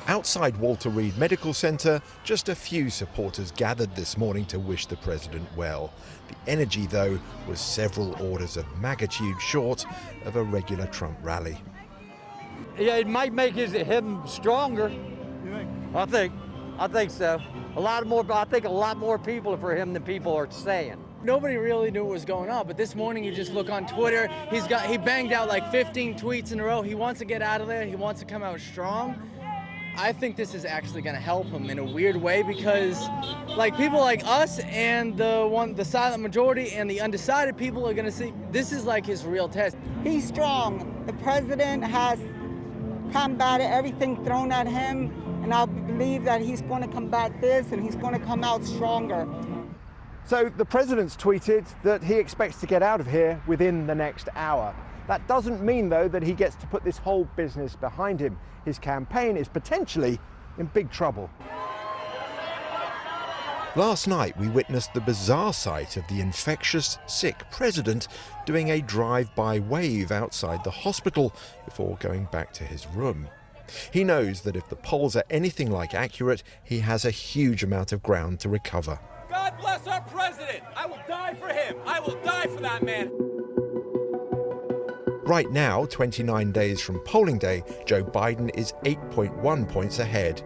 Outside Walter Reed Medical Center, just a few supporters gathered this morning to wish the president well. The energy, though, was several orders of magnitude short of a regular Trump rally. Yeah, it might make him stronger. You think? I think so. I think a lot more people for him than people are saying. Nobody really knew what was going on, but this morning you just look on Twitter, he banged out like 15 tweets in a row. He wants to get out of there. He wants to come out strong. I think this is actually going to help him in a weird way because, like, people like us and the silent majority and the undecided people are going to see this is like his real test. He's strong. The president has combated everything thrown at him, and I believe that he's going to combat this and he's going to come out stronger. So the president's tweeted that he expects to get out of here within the next hour. That doesn't mean, though, that he gets to put this whole business behind him. His campaign is potentially in big trouble. Last night, we witnessed the bizarre sight of the infectious, sick president doing a drive-by wave outside the hospital before going back to his room. He knows that if the polls are anything like accurate, he has a huge amount of ground to recover. God bless our president. I will die for him. I will die for that man. Right now, 29 days from polling day, Joe Biden is 8.1 points ahead.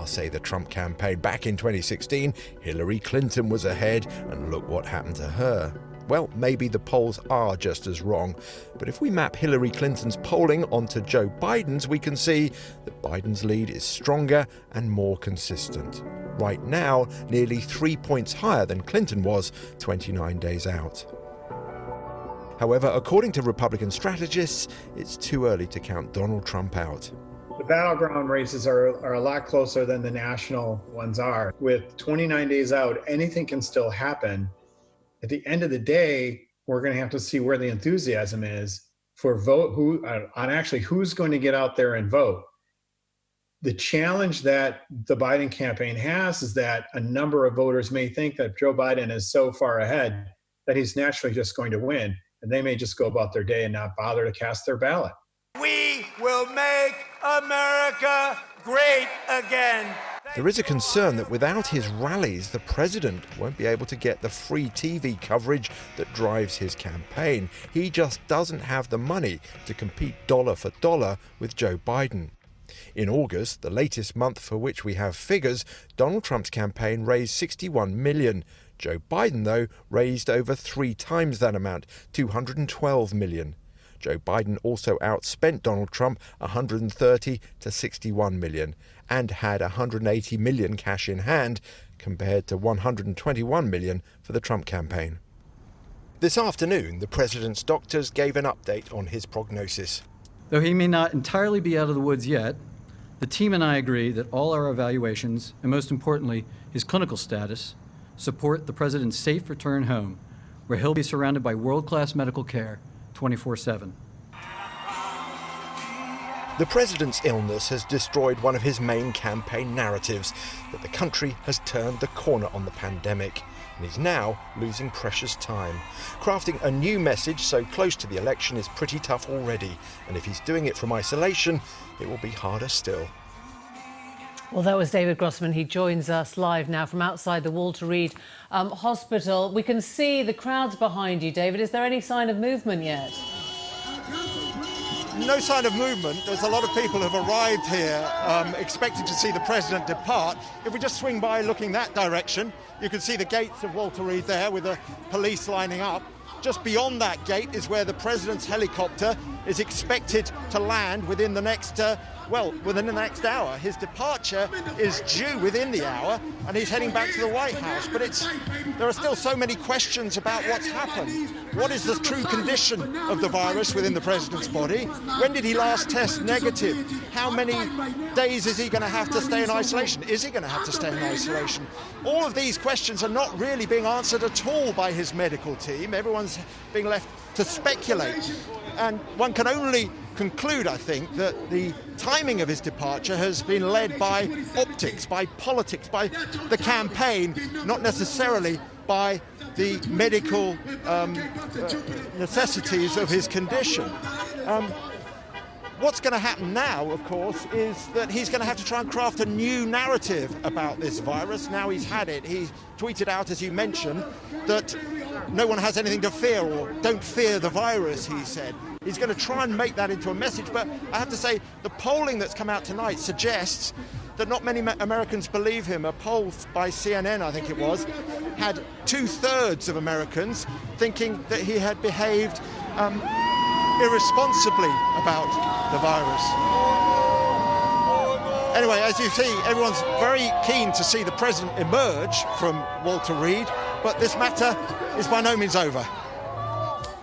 Say the Trump campaign. Back in 2016, Hillary Clinton was ahead, and look what happened to her. Well, maybe the polls are just as wrong, but if we map Hillary Clinton's polling onto Joe Biden's, we can see that Biden's lead is stronger and more consistent. Right now, nearly 3 points higher than Clinton was 29 days out. However, according to Republican strategists, it's too early to count Donald Trump out. The battleground races are a lot closer than the national ones are. With 29 days out, anything can still happen. At the end of the day, we're going to have to see where the enthusiasm is for who's going to get out there and vote. The challenge that the Biden campaign has is that a number of voters may think that Joe Biden is so far ahead that he's naturally just going to win, and they may just go about their day and not bother to cast their ballot. We will make America great again. There is a concern that without his rallies, the president won't be able to get the free TV coverage that drives his campaign. He just doesn't have the money to compete dollar for dollar with Joe Biden. In August, the latest month for which we have figures, Donald Trump's campaign raised $61 million. Joe Biden, though, raised over 3 times that amount, $212 million. Joe Biden also outspent Donald Trump $130 to $61 million and had $180 million cash in hand compared to $121 million for the Trump campaign. This afternoon, the president's doctors gave an update on his prognosis. Though he may not entirely be out of the woods yet, the team and I agree that all our evaluations, and most importantly, his clinical status, support the president's safe return home, where he'll be surrounded by world-class medical care 24/7. The president's illness has destroyed one of his main campaign narratives, that the country has turned the corner on the pandemic and is now losing precious time. Crafting a new message so close to the election is pretty tough already, and if he's doing it from isolation, it will be harder still. Well, that was David Grossman. He joins us live now from outside the Walter Reed Hospital. We can see the crowds behind you, David. Is there any sign of movement yet? No sign of movement. There's a lot of people who have arrived here expecting to see the president depart. If we just swing by looking that direction, you can see the gates of Walter Reed there with the police lining up. Just beyond that gate is where the president's helicopter is expected to land within the next within the next hour. His departure is due within the hour, and he's heading back to the White House. But there are still so many questions about what's happened. What is the true condition of the virus within the president's body? When did he last test negative? How many days is he going to have to stay in isolation? Is he going to have to stay in isolation? All of these questions are not really being answered at all by his medical team. Everyone's being left to speculate. And one can only conclude, I think, that the timing of his departure has been led by optics, by politics, by the campaign, not necessarily by the medical necessities of his condition. what's going to happen now, of course, is that he's going to have to try and craft a new narrative about this virus. Now he's had it. He tweeted out, as you mentioned, that no one has anything to fear, or don't fear the virus, he said. He's going to try and make that into a message, but I have to say the polling that's come out tonight suggests that not many Americans believe him. A poll by CNN, I think it was, had 2/3 of Americans thinking that he had behaved irresponsibly about the virus. Anyway, as you see, everyone's very keen to see the president emerge from Walter Reed, but this matter is by no means over.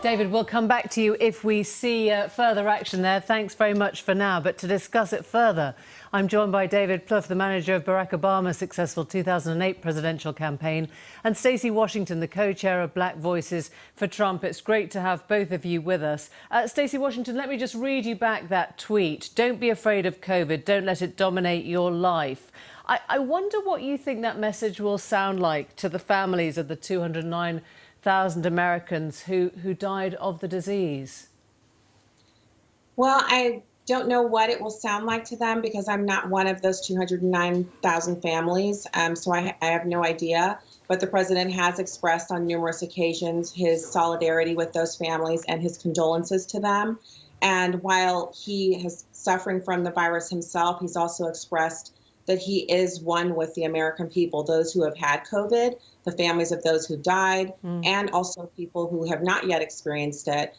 David, we'll come back to you if we see further action there. Thanks very much for now. But to discuss it further, I'm joined by David Plouffe, the manager of Barack Obama's successful 2008 presidential campaign, and Stacey Washington, the co-chair of Black Voices for Trump. It's great to have both of you with us. Stacey Washington, let me just read you back that tweet. Don't be afraid of COVID. Don't let it dominate your life. I wonder what you think that message will sound like to the families of the 209,000 Americans who died of the disease. Well, I don't know what it will sound like to them because I'm not one of those 209,000 families, so I have no idea. But the president has expressed on numerous occasions his solidarity with those families and his condolences to them. And while he is suffering from the virus himself, he's also expressed that he is one with the American people, those who have had COVID, the families of those who died, and also people who have not yet experienced it.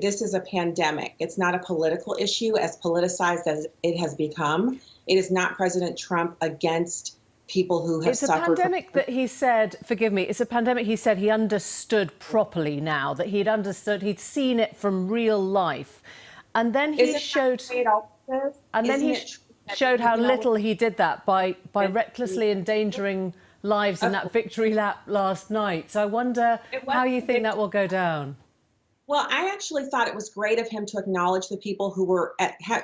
This is a pandemic. It's not a political issue, as politicized as it has become. It is not President Trump against people who have suffered. It's a pandemic that he said, forgive me, it's a pandemic he said he understood properly now, that he'd understood, he'd seen it from real life. And then he showed... showed how little he did that by recklessly endangering lives in that victory lap last night. So I wonder how you think that will go down. Well, I actually thought it was great of him to acknowledge the people who were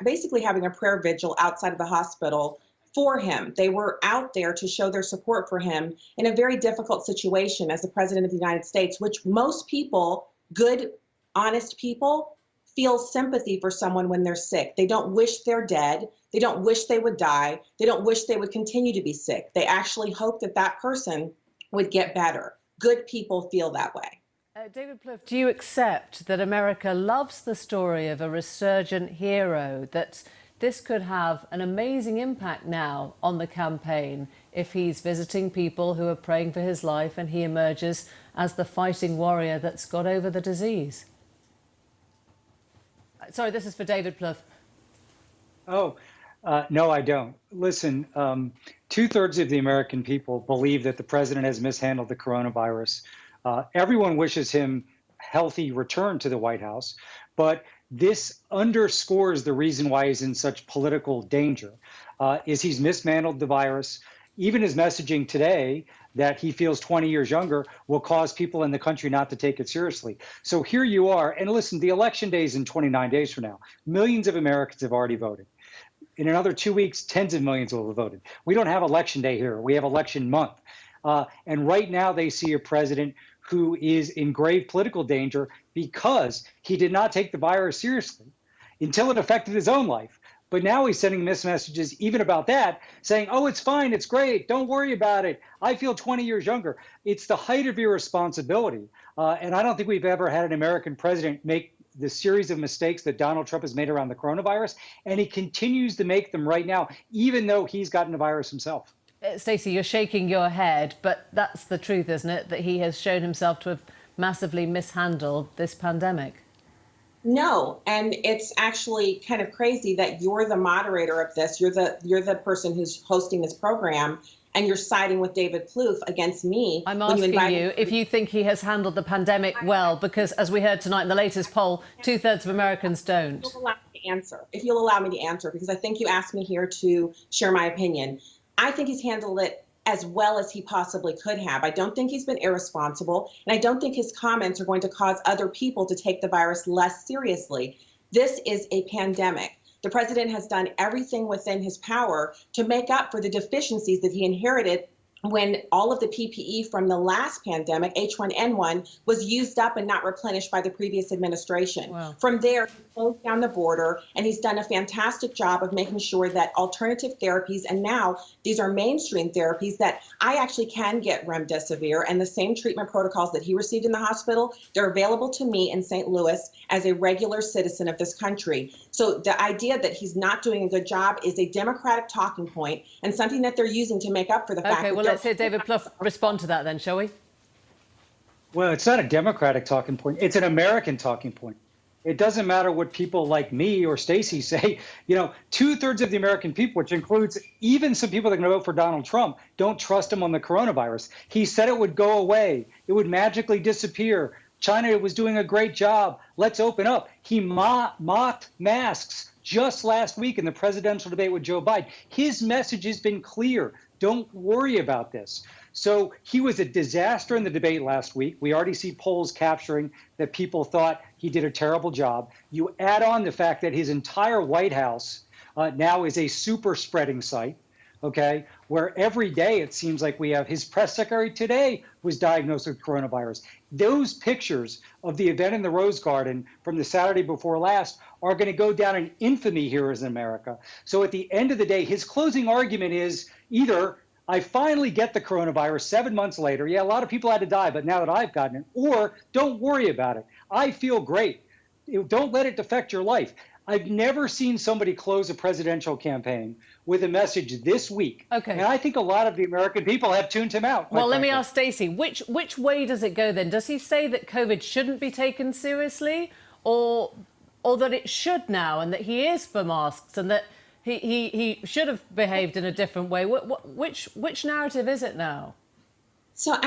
basically having a prayer vigil outside of the hospital for him. They were out there to show their support for him in a very difficult situation as the president of the United States, which most people, good, honest people, feel sympathy for someone when they're sick. They don't wish they're dead. They don't wish they would die. They don't wish they would continue to be sick. They actually hope that that person would get better. Good people feel that way. David Plouffe, do you accept that America loves the story of a resurgent hero, that this could have an amazing impact now on the campaign if he's visiting people who are praying for his life and he emerges as the fighting warrior that's got over the disease? Sorry, this is for David Plouffe. No, I don't. Listen, 2/3 of the American people believe that the president has mishandled the coronavirus. Everyone wishes him healthy return to the White House, but this underscores the reason why he's in such political danger, is he's mishandled the virus. Even his messaging today that he feels 20 years younger will cause people in the country not to take it seriously. So here you are, and listen, the election day is in 29 days from now. Millions of Americans have already voted. In another 2 weeks, tens of millions will have voted. We don't have election day here. We have election month. And right now they see a president who is in grave political danger because he did not take the virus seriously until it affected his own life. But now he's sending mixed messages even about that, saying, oh, it's fine, it's great, don't worry about it. I feel 20 years younger. It's the height of irresponsibility. And I don't think we've ever had an American president make the series of mistakes that Donald Trump has made around the coronavirus. And he continues to make them right now, even though he's gotten the virus himself. Stacey, you're shaking your head, but that's the truth, isn't it? That he has shown himself to have massively mishandled this pandemic. No, and it's actually kind of crazy that you're the moderator of this. You're the person who's hosting this program, and you're siding with David Plouffe against me. I'm asking you if you think he has handled the pandemic well, because as we heard tonight in the latest poll, 2/3 of Americans don't. If you'll allow me to answer, because I think you asked me here to share my opinion. I think he's handled it as well as he possibly could have. I don't think he's been irresponsible, and I don't think his comments are going to cause other people to take the virus less seriously. This is a pandemic. The president has done everything within his power to make up for the deficiencies that he inherited when all of the PPE from the last pandemic, H1N1, was used up and not replenished by the previous administration. Wow. From there, he closed down the border, and he's done a fantastic job of making sure that alternative therapies, and now these are mainstream therapies, that I actually can get remdesivir and the same treatment protocols that he received in the hospital, they're available to me in St. Louis as a regular citizen of this country. So the idea that he's not doing a good job is a Democratic talking point and something that they're using to make up for the fact that well, let's hear David Plouffe respond to that then, shall we? Well, it's not a Democratic talking point. It's an American talking point. It doesn't matter what people like me or Stacey say. You know, 2/3 of the American people, which includes even some people that are going to vote for Donald Trump, don't trust him on the coronavirus. He said it would go away. It would magically disappear. China was doing a great job. Let's open up. He mocked masks just last week in the presidential debate with Joe Biden. His message has been clear. Don't worry about this. So he was a disaster in the debate last week. We already see polls capturing that people thought he did a terrible job. You add on the fact that his entire White House now is a super spreading site, okay, where every day it seems like we have his press secretary today was diagnosed with coronavirus. Those pictures of the event in the Rose Garden from the Saturday before last are going to go down in infamy here in America. So at the end of the day, his closing argument is either I finally get the coronavirus 7 months later. Yeah, a lot of people had to die, but now that I've gotten it, or don't worry about it. I feel great. Don't let it affect your life. I've never seen somebody close a presidential campaign with a message this weak. Okay. And I think a lot of the American people have tuned him out. Well, let me ask Stacey, which way does it go then? Does he say that COVID shouldn't be taken seriously, or that it should now, and that he is for masks, and that he should have behaved in a different way? Which narrative is it now? So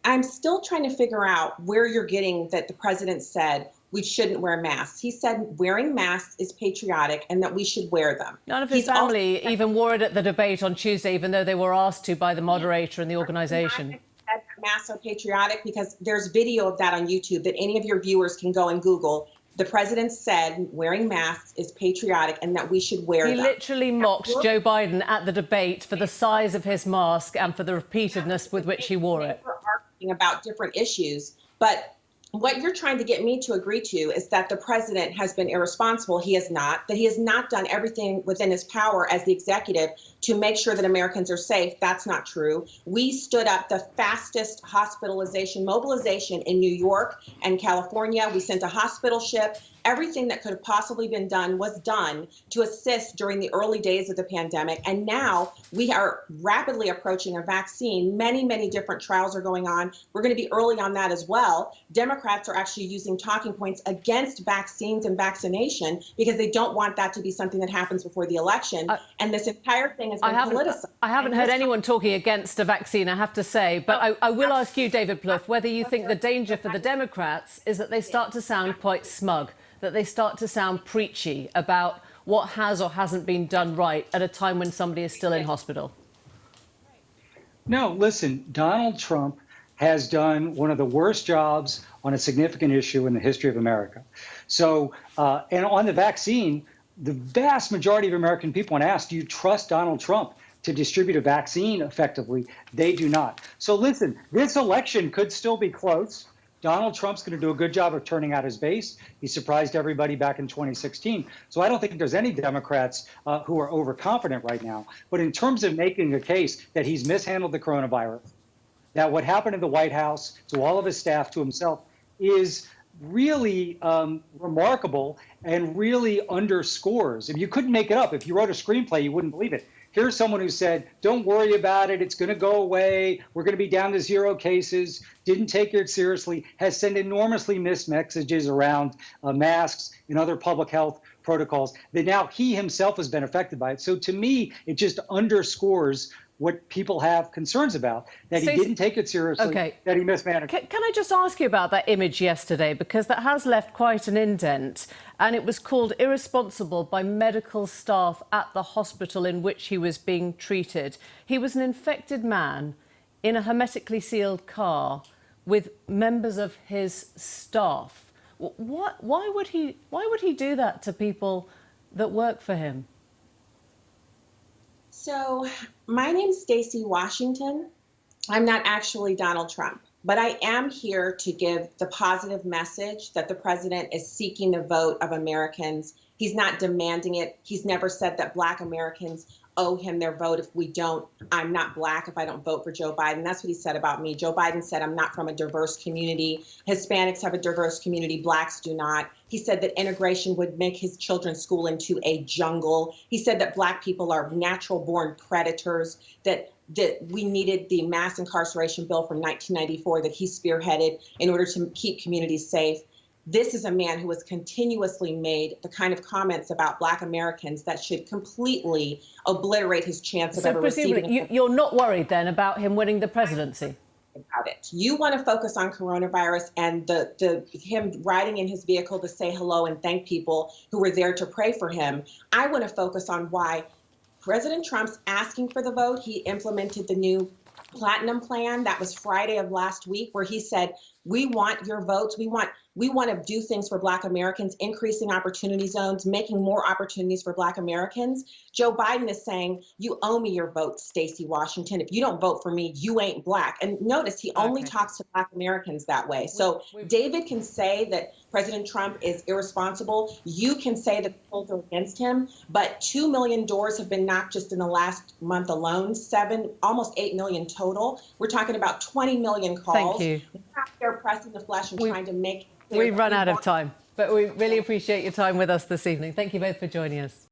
I'm still trying to figure out where you're getting that the president said we shouldn't wear masks. He said wearing masks is patriotic and that we should wear them. None of his family even wore it at the debate on Tuesday, even though they were asked to by the moderator and the organization. Masks are patriotic because there's video of that on YouTube that any of your viewers can go and Google. The president said wearing masks is patriotic and that we should wear them. He literally mocked Joe Biden at the debate for the size of his mask and for the repeatedness with which he wore it. We're arguing about different issues, but what you're trying to get me to agree to is that the president has been irresponsible. He has not. That he has not done everything within his power as the executive to make sure that Americans are safe. That's not true. We stood up the fastest hospitalization mobilization in New York and California. We sent a hospital ship. Everything that could have possibly been done was done to assist during the early days of the pandemic. And now we are rapidly approaching a vaccine. Many, many different trials are going on. We're going to be early on that as well. Democrats are actually using talking points against vaccines and vaccination because they don't want that to be something that happens before the election. And this entire thing has been politicized. I haven't heard anyone talking against a vaccine, I have to say. But I will ask you, David Plouffe, whether you think the danger for the Democrats is that they start to sound quite smug, that they start to sound preachy about what has or hasn't been done right at a time when somebody is still in hospital. No, listen, Donald Trump has done one of the worst jobs on a significant issue in the history of America. So, and on the vaccine, the vast majority of American people, when asked, do you trust Donald Trump to distribute a vaccine effectively? They do not. So listen, this election could still be close. Donald Trump's going to do a good job of turning out his base. He surprised everybody back in 2016. So I don't think there's any Democrats who are overconfident right now. But in terms of making a case that he's mishandled the coronavirus, that what happened in the White House to all of his staff, to himself, is really remarkable and really underscores. If you couldn't make it up, if you wrote a screenplay, you wouldn't believe it. Here's someone who said, don't worry about it. It's going to go away. We're going to be down to 0 cases. Didn't take it seriously. Has sent enormously missed messages around masks and other public health protocols that now he himself has been affected by it. So to me, it just underscores what people have concerns about, that he didn't take it seriously, that he mismanaged. Can I just ask you about that image yesterday, because that has left quite an indent, and it was called irresponsible by medical staff at the hospital in which he was being treated. He was an infected man in a hermetically sealed car with members of his staff. Why would he do that to people that work for him? So my name's Stacey Washington, I'm not actually Donald Trump, but I am here to give the positive message that the president is seeking the vote of Americans. He's not demanding it. He's never said that Black Americans owe him their vote. If we don't, I'm not Black if I don't vote for Joe Biden. That's what he said about me. Joe Biden said I'm not from a diverse community. Hispanics have a diverse community. Blacks do not. He said that integration would make his children's school into a jungle. He said that Black people are natural born predators, that we needed the mass incarceration bill from 1994 that he spearheaded in order to keep communities safe. This is a man who has continuously made the kind of comments about Black Americans that should completely obliterate his chance of ever receiving. You're not worried then about him winning the presidency? About it. You want to focus on coronavirus and him riding in his vehicle to say hello and thank people who were there to pray for him. I want to focus on why President Trump's asking for the vote. He implemented the new Platinum Plan. That was Friday of last week, where he said, we want your votes. We want to do things for Black Americans, increasing opportunity zones, making more opportunities for Black Americans. Joe Biden is saying, you owe me your vote, Stacey Washington. If you don't vote for me, you ain't Black. And notice he only talks to Black Americans that way. So David can say that President Trump is irresponsible. You can say that the polls are against him, but 2 million doors have been knocked just in the last month alone, almost 8 million total. We're talking about 20 million calls. Thank you. They're pressing the flesh and trying to make. We've run out of time, but we really appreciate your time with us this evening. Thank you both for joining us.